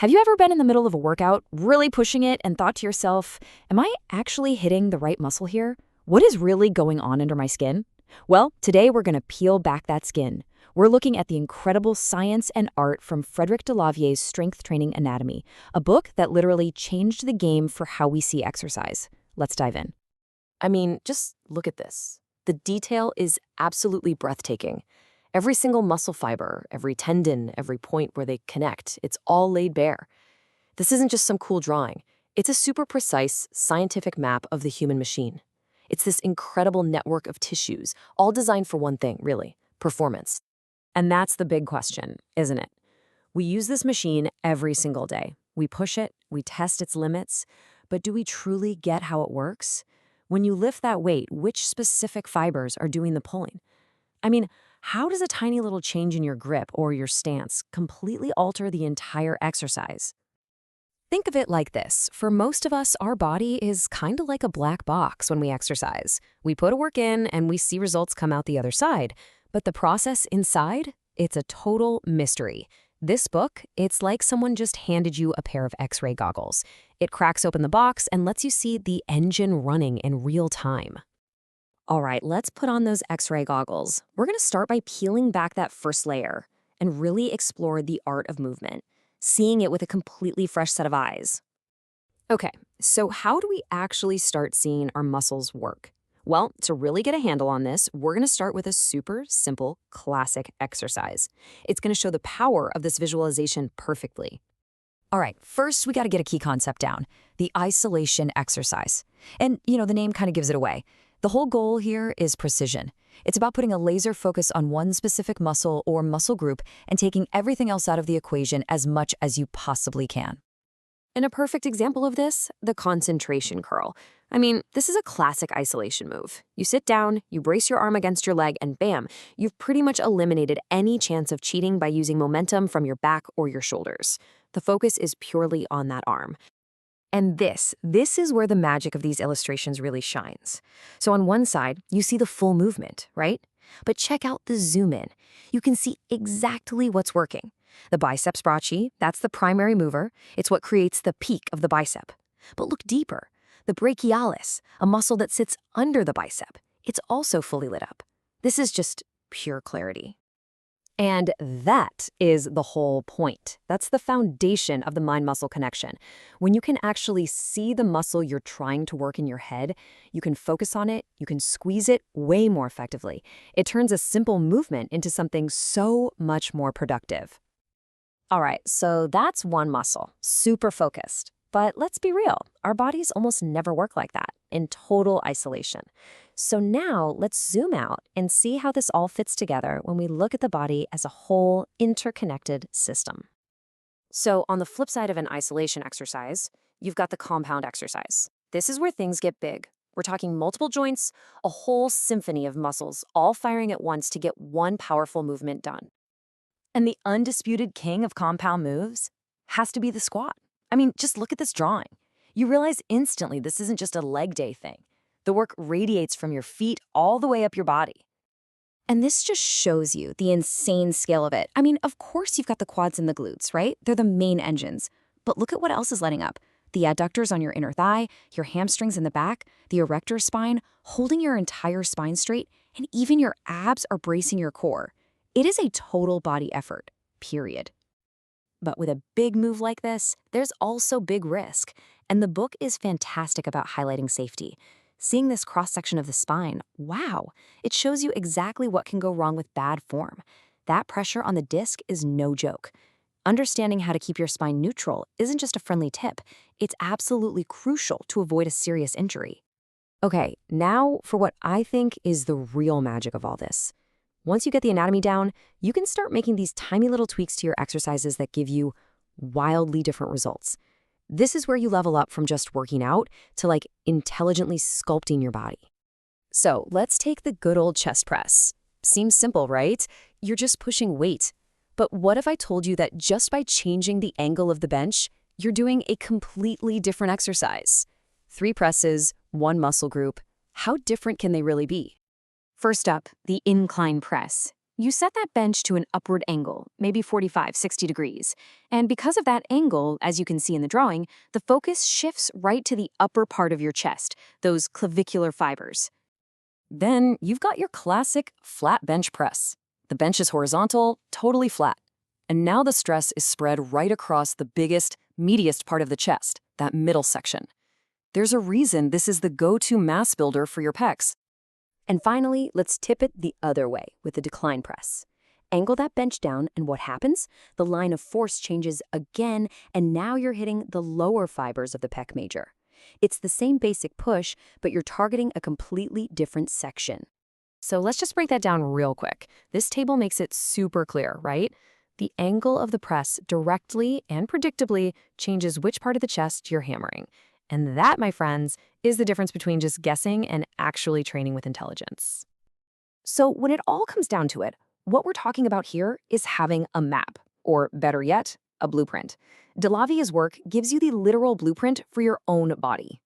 Have you ever been in the middle of a workout, really pushing it, and thought to yourself, am I actually hitting the right muscle here? What is really going on under my skin? Well, today we're going to peel back that skin. We're looking at the incredible science and art from Frédéric Delavier's Strength Training Anatomy, a book that literally changed the game for how we see exercise. Let's dive in. I mean, just look at this. The detail is absolutely breathtaking. Every single muscle fiber, every tendon, every point where they connect, it's all laid bare. This isn't just some cool drawing. It's a super precise, scientific map of the human machine. It's this incredible network of tissues, all designed for one thing, really, performance. And that's the big question, isn't it? We use this machine every single day. We push it, we test its limits, but do we truly get how it works? When you lift that weight, which specific fibers are doing the pulling? I mean, how does a tiny little change in your grip or your stance completely alter the entire exercise? Think of it like this. For most of us, our body is kind of like a black box when we exercise. We put a work in and we see results come out the other side. But the process inside, it's a total mystery. This book, it's like someone just handed you a pair of X-ray goggles. It cracks open the box and lets you see the engine running in real time. All right, let's put on those X-ray goggles. We're going to start by peeling back that first layer and really explore the art of movement, seeing it with a completely fresh set of eyes. Okay, so how do we actually start seeing our muscles work? Well, to really get a handle on this, we're going to start with a super simple, classic exercise. It's going to show the power of this visualization perfectly. All right, first we got to get a key concept down, the isolation exercise. And, the name kind of gives it away. The whole goal here is precision. It's about putting a laser focus on one specific muscle or muscle group and taking everything else out of the equation as much as you possibly can. And a perfect example of this, the concentration curl. I mean, this is a classic isolation move. You sit down, you brace your arm against your leg, and bam, you've pretty much eliminated any chance of cheating by using momentum from your back or your shoulders. The focus is purely on that arm. And this is where the magic of these illustrations really shines. So on one side, you see the full movement, right? But check out the zoom in. You can see exactly what's working. The biceps brachii, that's the primary mover. It's what creates the peak of the bicep. But look deeper. The brachialis, a muscle that sits under the bicep, it's also fully lit up. This is just pure clarity. And that is the whole point. That's the foundation of the mind-muscle connection. When you can actually see the muscle you're trying to work in your head, you can focus on it, you can squeeze it way more effectively. It turns a simple movement into something so much more productive. All right, so that's one muscle, super focused. But let's be real, our bodies almost never work like that, in total isolation. So now let's zoom out and see how this all fits together when we look at the body as a whole interconnected system. So on the flip side of an isolation exercise, you've got the compound exercise. This is where things get big. We're talking multiple joints, a whole symphony of muscles all firing at once to get one powerful movement done. And the undisputed king of compound moves has to be the squat. I mean, just look at this drawing. You realize instantly this isn't just a leg day thing. The work radiates from your feet all the way up your body. And this just shows you the insane scale of it. I mean, of course you've got the quads and the glutes, right? They're the main engines. But look at what else is lighting up. The adductors on your inner thigh, your hamstrings in the back, the erector spine, holding your entire spine straight, and even your abs are bracing your core. It is a total body effort, period. But with a big move like this, there's also big risk. And the book is fantastic about highlighting safety. Seeing this cross-section of the spine, wow, it shows you exactly what can go wrong with bad form. That pressure on the disc is no joke. Understanding how to keep your spine neutral isn't just a friendly tip. It's absolutely crucial to avoid a serious injury. Okay, now for what I think is the real magic of all this. Once you get the anatomy down, you can start making these tiny little tweaks to your exercises that give you wildly different results. This is where you level up from just working out to intelligently sculpting your body. So let's take the good old chest press. Seems simple, right? You're just pushing weight. But what if I told you that just by changing the angle of the bench, you're doing a completely different exercise? 3 presses, 1 muscle group. How different can they really be? First up, the incline press. you set that bench to an upward angle, maybe 45, 60 degrees. And because of that angle, as you can see in the drawing, the focus shifts right to the upper part of your chest, those clavicular fibers. Then you've got your classic flat bench press. The bench is horizontal, totally flat. And now the stress is spread right across the biggest, meatiest part of the chest, that middle section. There's a reason this is the go-to mass builder for your pecs. And finally, let's tip it the other way with the decline press. Angle that bench down, and what happens? The line of force changes again, and now you're hitting the lower fibers of the pec major. It's the same basic push, but you're targeting a completely different section. So let's just break that down real quick. This table makes it super clear, right? The angle of the press directly and predictably changes which part of the chest you're hammering. And that, my friends, is the difference between just guessing and actually training with intelligence. So when it all comes down to it, what we're talking about here is having a map, or better yet, a blueprint. Delavier's work gives you the literal blueprint for your own body.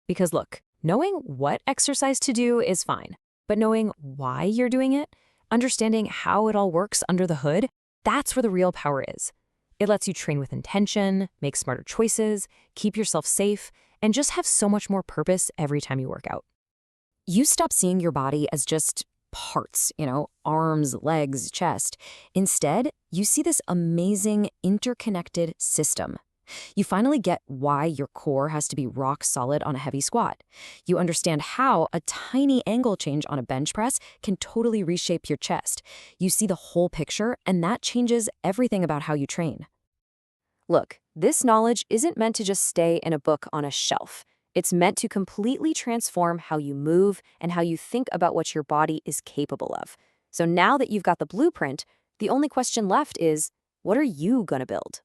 Because look, knowing what exercise to do is fine, but knowing why you're doing it, understanding how it all works under the hood, that's where the real power is. It lets you train with intention, make smarter choices, keep yourself safe, and just have so much more purpose every time you work out. You stop seeing your body as just parts, arms, legs, chest. Instead, you see this amazing interconnected system. You finally get why your core has to be rock solid on a heavy squat. You understand how a tiny angle change on a bench press can totally reshape your chest. You see the whole picture, and that changes everything about how you train. Look, this knowledge isn't meant to just stay in a book on a shelf. It's meant to completely transform how you move and how you think about what your body is capable of. So now that you've got the blueprint, the only question left is, what are you going to build?